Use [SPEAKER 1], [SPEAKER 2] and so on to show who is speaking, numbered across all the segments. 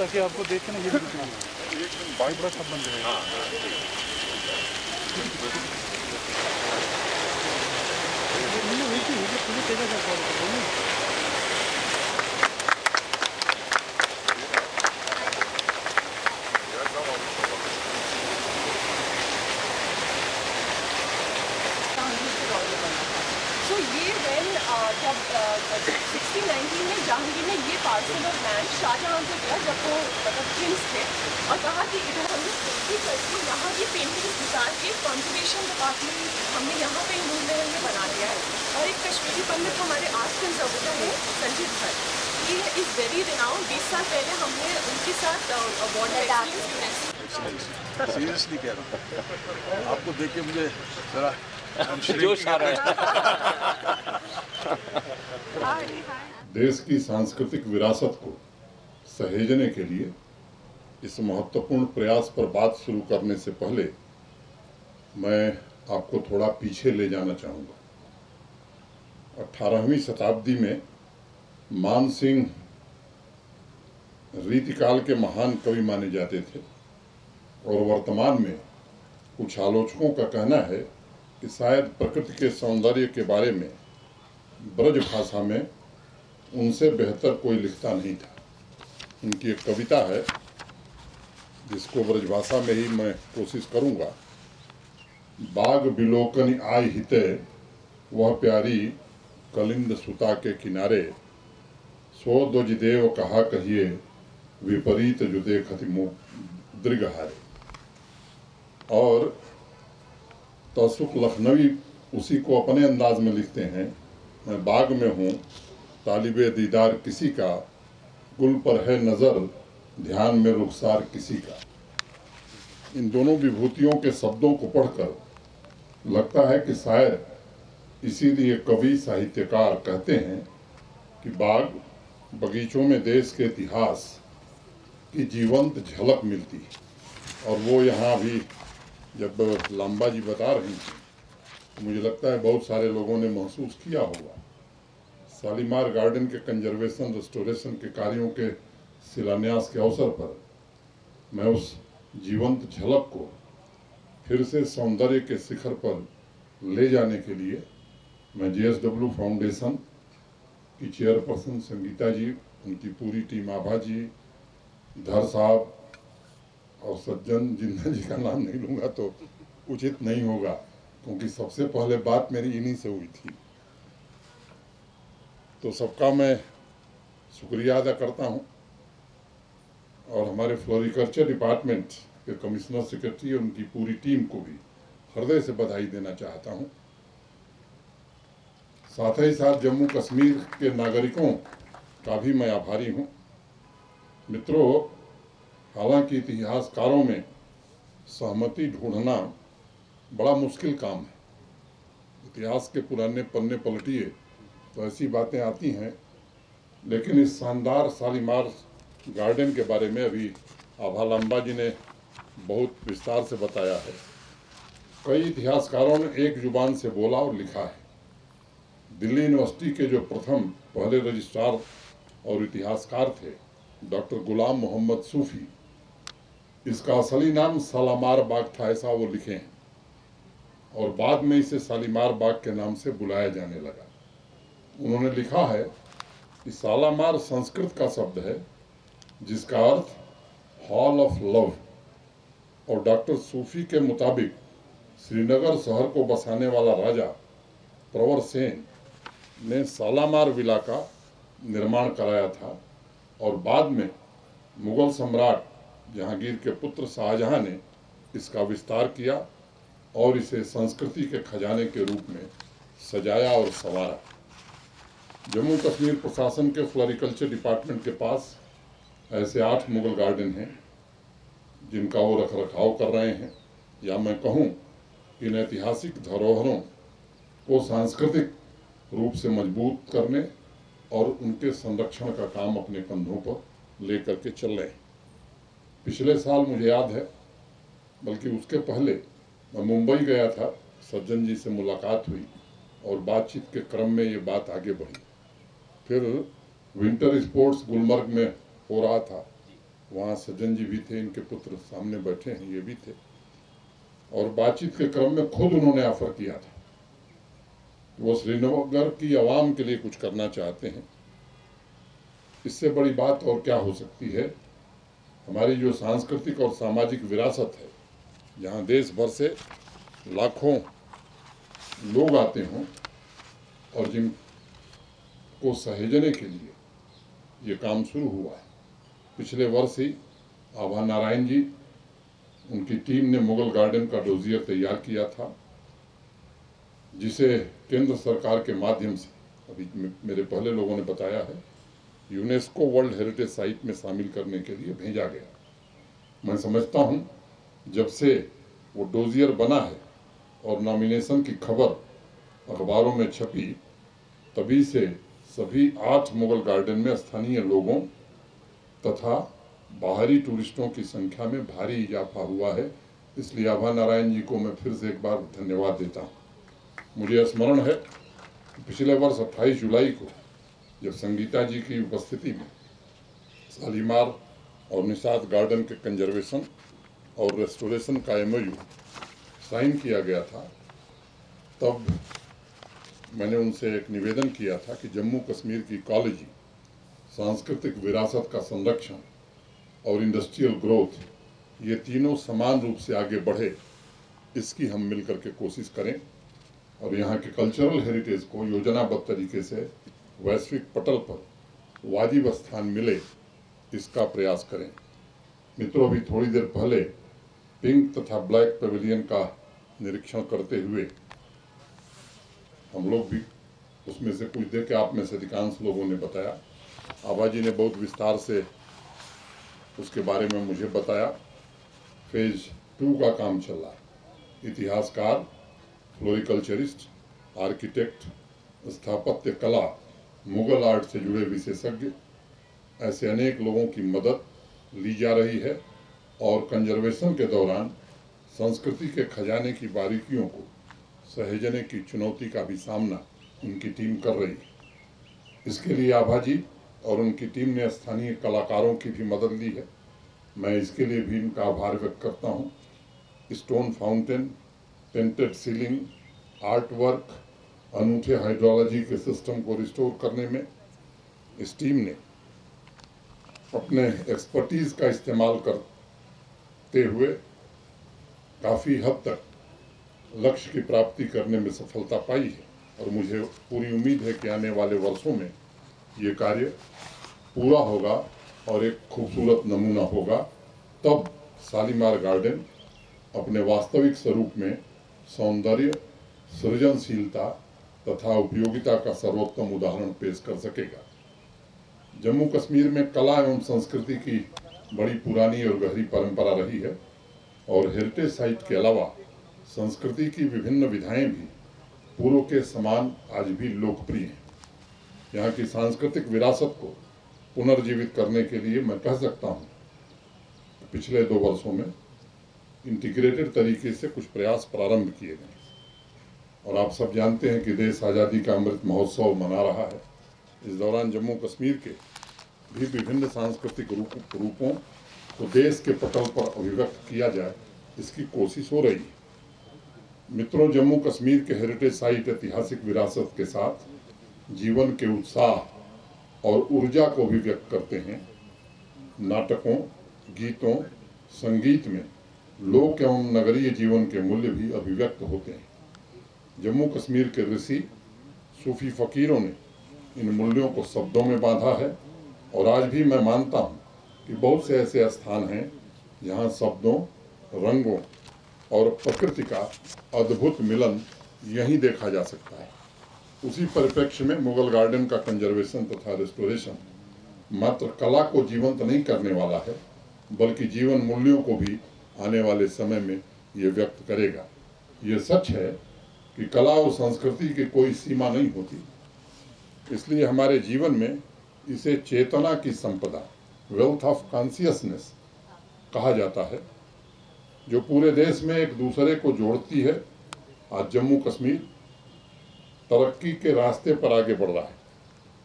[SPEAKER 1] ताकि आपको देख के ना ये भी दिखना एकदम बड़ा सब बन जाएगा।
[SPEAKER 2] तो ये वेल जब 1619 में जहांगीर ने ये पार्सल ऑफ लैंड शाहजहां को दिया जब वो मतलब प्रिंस थे और कहा कि इधर हमने सेफ्टी करके यहाँ की पेंटिंग्स निकाल के कंजर्वेशन डिपार्टमेंट हमने यहाँ पे मूल महल में बना दिया है। और एक कश्मीरी पंडित हमारे आर्ट कंजर्वेटर है संजीत भट्ट, ये इज वेरी रिनाउंड। 20 साल पहले हमने उनके साथ अवार्ड
[SPEAKER 3] सीरियसली कह रहा हूँ, आपको देख के मुझे जरा
[SPEAKER 4] जोश आ रहा है।
[SPEAKER 5] देश की सांस्कृतिक विरासत को सहेजने के लिए इस महत्वपूर्ण प्रयास पर बात शुरू करने से पहले मैं आपको थोड़ा पीछे ले जाना चाहूँगा। 18वीं शताब्दी में मान सिंह रीतिकाल के महान कवि माने जाते थे और वर्तमान में कुछ आलोचकों का कहना है कि शायद प्रकृति के सौंदर्य के बारे में ब्रज भाषा में उनसे बेहतर कोई लिखता नहीं था। उनकी एक कविता है जिसको ब्रज भाषा में ही मैं कोशिश करूंगा। बाग बिलोकन आय हिते वह प्यारी कलिंद सुता के किनारे, सो दुजदेव कहा कहिए विपरीत जो देखति दृगहारे। और तौसुफ लखनवी उसी को अपने अंदाज में लिखते हैं, मैं बाग में हूँ तालिबे दीदार किसी का, गुल पर है नज़र ध्यान में रुखसार किसी का। इन दोनों विभूतियों के शब्दों को पढ़कर लगता है कि शायद इसीलिए कवि साहित्यकार कहते हैं कि बाग बगीचों में देश के इतिहास की जीवंत झलक मिलती है। और वो यहाँ भी जब लांबा जी बता रही थी तो मुझे लगता है बहुत सारे लोगों ने महसूस किया होगा। शालीमार गार्डन के कंजर्वेशन रेस्टोरेशन के कार्यों के शिलान्यास के अवसर पर मैं उस जीवंत झलक को फिर से सौंदर्य के शिखर पर ले जाने के लिए मैं JSW फाउंडेशन की चेयरपर्सन संगीता जी, उनकी पूरी टीम, आभा जी, धर साहब और सज्जन जिन्ना जी का नाम नहीं लूँगा तो उचित नहीं होगा, क्योंकि सबसे पहले बात मेरी इन्हीं से हुई थी। तो सबका मैं शुक्रिया अदा करता हूँ और हमारे फ्लोरिकल्चर डिपार्टमेंट के कमिश्नर सेक्रेटरी और उनकी पूरी टीम को भी हृदय से बधाई देना चाहता हूँ। साथ ही साथ जम्मू कश्मीर के नागरिकों का भी मैं आभारी हूँ। मित्रों, हालांकि इतिहासकारों में सहमति ढूंढना बड़ा मुश्किल काम है। इतिहास के पुराने पन्ने पलटिए तो ऐसी बातें आती हैं, लेकिन इस शानदार शालीमार गार्डन के बारे में अभी आभा लांबा जी ने बहुत विस्तार से बताया है। कई इतिहासकारों ने एक जुबान से बोला और लिखा है। दिल्ली यूनिवर्सिटी के जो प्रथम पहले रजिस्ट्रार और इतिहासकार थे डॉक्टर गुलाम मोहम्मद सूफी, इसका असली नाम शालीमार बाग था, ऐसा वो लिखे हैं, और बाद में इसे शालीमार बाग के नाम से बुलाया जाने लगा। उन्होंने लिखा है कि शालीमार संस्कृत का शब्द है जिसका अर्थ हॉल ऑफ लव, और डॉक्टर सूफी के मुताबिक श्रीनगर शहर को बसाने वाला राजा प्रवर सेन ने शालीमार विला का निर्माण कराया था और बाद में मुगल सम्राट जहांगीर के पुत्र शाहजहां ने इसका विस्तार किया और इसे संस्कृति के खजाने के रूप में सजाया और संवारा। जम्मू कश्मीर प्रशासन के फ्लोरिकल्चर डिपार्टमेंट के पास ऐसे 8 मुगल गार्डन हैं जिनका वो रखरखाव कर रहे हैं, या मैं कहूँ इन ऐतिहासिक धरोहरों को सांस्कृतिक रूप से मजबूत करने और उनके संरक्षण का काम अपने कंधों पर लेकर के चल रहे हैं। पिछले साल मुझे याद है, बल्कि उसके पहले मैं मुंबई गया था, सज्जन जी से मुलाकात हुई और बातचीत के क्रम में ये बात आगे बढ़ी। फिर विंटर स्पोर्ट्स गुलमर्ग में हो रहा था, वहाँ सज्जन जी भी थे, इनके पुत्र सामने बैठे हैं, ये भी थे। और बातचीत के क्रम में खुद उन्होंने ऑफर किया था वो श्रीनगर की आवाम के लिए कुछ करना चाहते हैं। इससे बड़ी बात और क्या हो सकती है। हमारी जो सांस्कृतिक और सामाजिक विरासत है, जहाँ देश भर से लाखों लोग आते हों और जिनको सहेजने के लिए ये काम शुरू हुआ है। पिछले वर्ष ही आभा नारायण जी, उनकी टीम ने मुगल गार्डन का डोजियर तैयार किया था, जिसे केंद्र सरकार के माध्यम से, अभी मेरे पहले लोगों ने बताया है, यूनेस्को वर्ल्ड हेरिटेज साइट में शामिल करने के लिए भेजा गया। मैं समझता हूँ जब से वो डोजियर बना है और नॉमिनेशन की खबर अखबारों में छपी, तभी से सभी 8 मुगल गार्डन में स्थानीय लोगों तथा बाहरी टूरिस्टों की संख्या में भारी इजाफा हुआ है। इसलिए आभा नारायण जी को मैं फिर से एक बार धन्यवाद देता हूँ। मुझे स्मरण है कि पिछले वर्ष 28 जुलाई को जब संगीता जी की उपस्थिति में शालीमार और निषाद गार्डन के कंजर्वेशन और रेस्टोरेशन का MOU साइन किया गया था, तब मैंने उनसे एक निवेदन किया था कि जम्मू कश्मीर की इकोलॉजी, सांस्कृतिक विरासत का संरक्षण और इंडस्ट्रियल ग्रोथ, ये तीनों समान रूप से आगे बढ़े, इसकी हम मिलकर के कोशिश करें और यहाँ के कल्चरल हेरिटेज को योजनाबद्ध तरीके से वैश्विक पटल पर वाजिब स्थान मिले, इसका प्रयास करें। मित्रों, अभी थोड़ी देर पहले पिंक तथा ब्लैक पेविलियन का निरीक्षण करते हुए हम लोग भी उसमें से कुछ देख के, आप में से अधिकांश लोगों ने बताया, आभा जी ने बहुत विस्तार से उसके बारे में मुझे बताया। फेज 2 का काम चल रहा है। इतिहासकार, फ्लोरिकल्चरिस्ट, आर्किटेक्ट, स्थापत्य कला, मुगल आर्ट से जुड़े विशेषज्ञ, ऐसे अनेक लोगों की मदद ली जा रही है और कंजर्वेशन के दौरान संस्कृति के खजाने की बारीकियों को सहेजने की चुनौती का भी सामना उनकी टीम कर रही है। इसके लिए आभा जी और उनकी टीम ने स्थानीय कलाकारों की भी मदद ली है। मैं इसके लिए भी इनका आभार व्यक्त करता हूँ। Stone fountain, painted ceiling, art work, अनूठे हाइड्रोलॉजी के सिस्टम को रिस्टोर करने में इस टीम ने अपने एक्सपर्टीज का इस्तेमाल करते हुए काफ़ी हद तक लक्ष्य की प्राप्ति करने में सफलता पाई है और मुझे पूरी उम्मीद है कि आने वाले वर्षों में ये कार्य पूरा होगा और एक खूबसूरत नमूना होगा। तब शालीमार गार्डन अपने वास्तविक स्वरूप में सौंदर्य, सृजनशीलता तथा उपयोगिता का सर्वोत्तम उदाहरण पेश कर सकेगा। जम्मू कश्मीर में कला एवं संस्कृति की बड़ी पुरानी और गहरी परंपरा रही है और हेरिटेज साइट के अलावा संस्कृति की विभिन्न विधाएं भी पूर्व के समान आज भी लोकप्रिय हैं। यहाँ की सांस्कृतिक विरासत को पुनर्जीवित करने के लिए मैं कह सकता हूँ पिछले 2 वर्षों में इंटीग्रेटेड तरीके से कुछ प्रयास प्रारंभ किए गए और आप सब जानते हैं कि देश आज़ादी का अमृत महोत्सव मना रहा है। इस दौरान जम्मू कश्मीर के भी विभिन्न सांस्कृतिक रूपों को देश के पटल पर अभिव्यक्त किया जाए, इसकी कोशिश हो रही है। मित्रों, जम्मू कश्मीर के हेरिटेज साइट ऐतिहासिक विरासत के साथ जीवन के उत्साह और ऊर्जा को भी व्यक्त करते हैं। नाटकों, गीतों, संगीत में लोक एवं नगरीय जीवन के मूल्य भी अभिव्यक्त होते हैं। जम्मू कश्मीर के ऋषि, सूफी फकीरों ने इन मूल्यों को शब्दों में बांधा है और आज भी मैं मानता हूँ कि बहुत से ऐसे स्थान हैं जहाँ शब्दों, रंगों और प्रकृति का अद्भुत मिलन यहीं देखा जा सकता है। उसी परिप्रेक्ष्य में मुगल गार्डन का कंजर्वेशन तथा रेस्टोरेशन मात्र कला को जीवंत नहीं करने वाला है, बल्कि जीवन मूल्यों को भी आने वाले समय में ये व्यक्त करेगा। ये सच है कि कला और संस्कृति की कोई सीमा नहीं होती, इसलिए हमारे जीवन में इसे चेतना की संपदा, वेल्थ ऑफ कॉन्शियसनेस कहा जाता है, जो पूरे देश में एक दूसरे को जोड़ती है। आज जम्मू कश्मीर तरक्की के रास्ते पर आगे बढ़ रहा है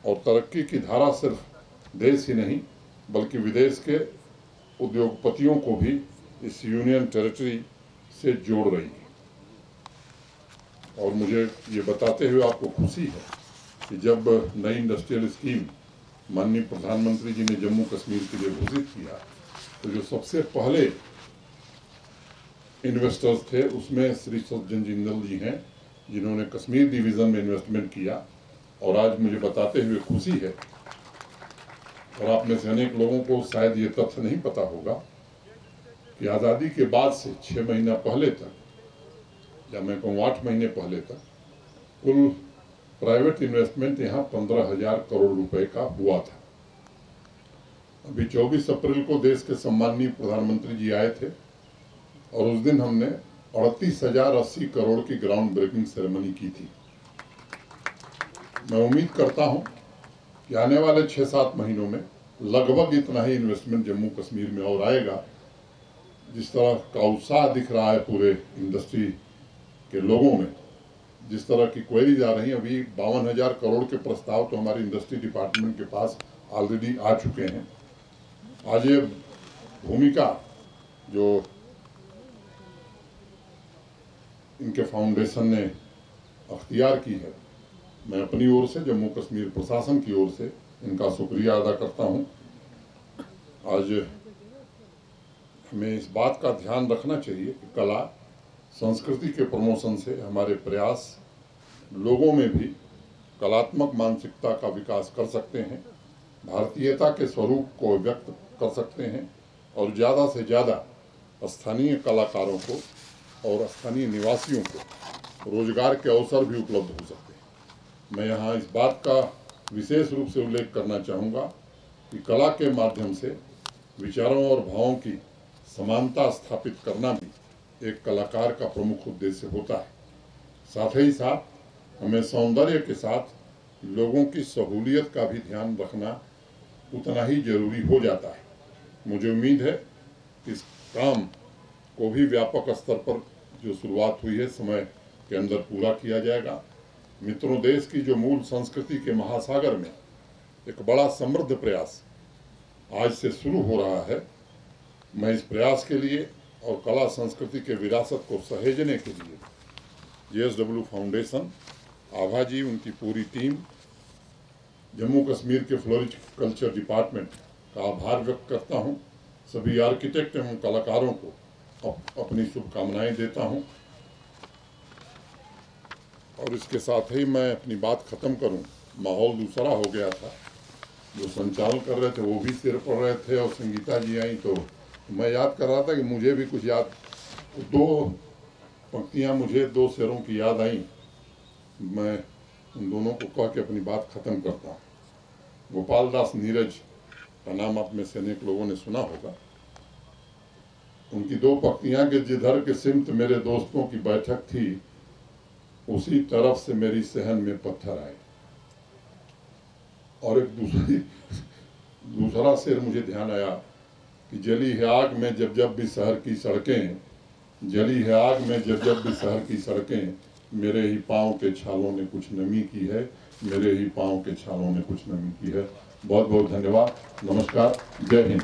[SPEAKER 5] और तरक्की की धारा सिर्फ देश ही नहीं बल्कि विदेश के उद्योगपतियों को भी इस यूनियन टेरिटरी से जोड़ रही है। और मुझे ये बताते हुए आपको खुशी है कि जब नई इंडस्ट्रियल स्कीम माननीय प्रधानमंत्री जी ने जम्मू कश्मीर के लिए घोषित किया तो जो सबसे पहले इन्वेस्टर्स थे उसमें श्री सज्जन जिंदल जी हैं, जिन्होंने कश्मीर डिवीज़न में इन्वेस्टमेंट किया। और आज मुझे बताते हुए खुशी है, और आप में से अनेक लोगों को शायद ये तथ्य नहीं पता होगा कि आज़ादी के बाद से 6 महीना पहले तक, या मैं कहूँ 8 महीने पहले तक, कुल प्राइवेट इन्वेस्टमेंट यहाँ 15,000 करोड़ रुपए का हुआ था। अभी 24 अप्रैल को देश के सम्माननीय प्रधानमंत्री जी आए थे और उस दिन हमने 38,080 करोड़ की ग्राउंड ब्रेकिंग सेरेमनी की थी। मैं उम्मीद करता हूं कि आने वाले 6-7 महीनों में लगभग इतना ही इन्वेस्टमेंट जम्मू कश्मीर में और आएगा। जिस तरह का उत्साह दिख रहा है पूरे इंडस्ट्री के लोगों में, जिस तरह की क्वेरीज आ रही हैं, अभी 52,000 करोड़ के प्रस्ताव तो हमारे इंडस्ट्री डिपार्टमेंट के पास ऑलरेडी आ चुके हैं। आज ये भूमिका जो इनके फाउंडेशन ने अख्तियार की है, मैं अपनी ओर से जम्मू कश्मीर प्रशासन की ओर से इनका शुक्रिया अदा करता हूं। आज हमें इस बात का ध्यान रखना चाहिए कि कला संस्कृति के प्रमोशन से हमारे प्रयास लोगों में भी कलात्मक मानसिकता का विकास कर सकते हैं, भारतीयता के स्वरूप को व्यक्त कर सकते हैं और ज़्यादा से ज़्यादा स्थानीय कलाकारों को और स्थानीय निवासियों को रोजगार के अवसर भी उपलब्ध हो सकते हैं। मैं यहाँ इस बात का विशेष रूप से उल्लेख करना चाहूँगा कि कला के माध्यम से विचारों और भावों की समानता स्थापित करना भी एक कलाकार का प्रमुख उद्देश्य होता है। साथ ही साथ हमें सौंदर्य के साथ लोगों की सहूलियत का भी ध्यान रखना उतना ही जरूरी हो जाता है। मुझे उम्मीद है कि इस काम को भी व्यापक स्तर पर जो शुरुआत हुई है समय के अंदर पूरा किया जाएगा। मित्रों, देश की जो मूल संस्कृति के महासागर में एक बड़ा समृद्ध प्रयास आज से शुरू हो रहा है। मैं इस प्रयास के लिए और कला संस्कृति के विरासत को सहेजने के लिए JSW फाउंडेशन, आभा जी, उनकी पूरी टीम, जम्मू कश्मीर के फ्लोरिकल्चर डिपार्टमेंट का आभार व्यक्त करता हूं। सभी आर्किटेक्ट एवं कलाकारों को अपनी शुभकामनाएं देता हूं। और इसके साथ ही मैं अपनी बात खत्म करूं। माहौल दूसरा हो गया था, जो संचालन कर रहे थे वो भी सिर पड़ रहे थे और संगीता जी आई तो मैं याद कर रहा था कि मुझे भी कुछ याद, 2 पंक्तियां मुझे 2 शेरों की याद आई। मैं उन दोनों को कह के अपनी बात खत्म करता हूँ। गोपाल दास नीरज का नाम आप में से अनेक लोगों ने सुना होगा। उनकी 2 पंक्तियां कि जिधर के सिमत मेरे दोस्तों की बैठक थी, उसी तरफ से मेरी सहन में पत्थर आए। और एक दूसरा शेर मुझे ध्यान आया कि जली है आग में जब जब भी शहर की सड़कें, जली है आग में जब जब भी शहर की सड़कें, मेरे ही पाँव के छालों ने कुछ नमी की है, मेरे ही पाँव के छालों ने कुछ नमी की है। बहुत बहुत धन्यवाद। नमस्कार। जय हिंद।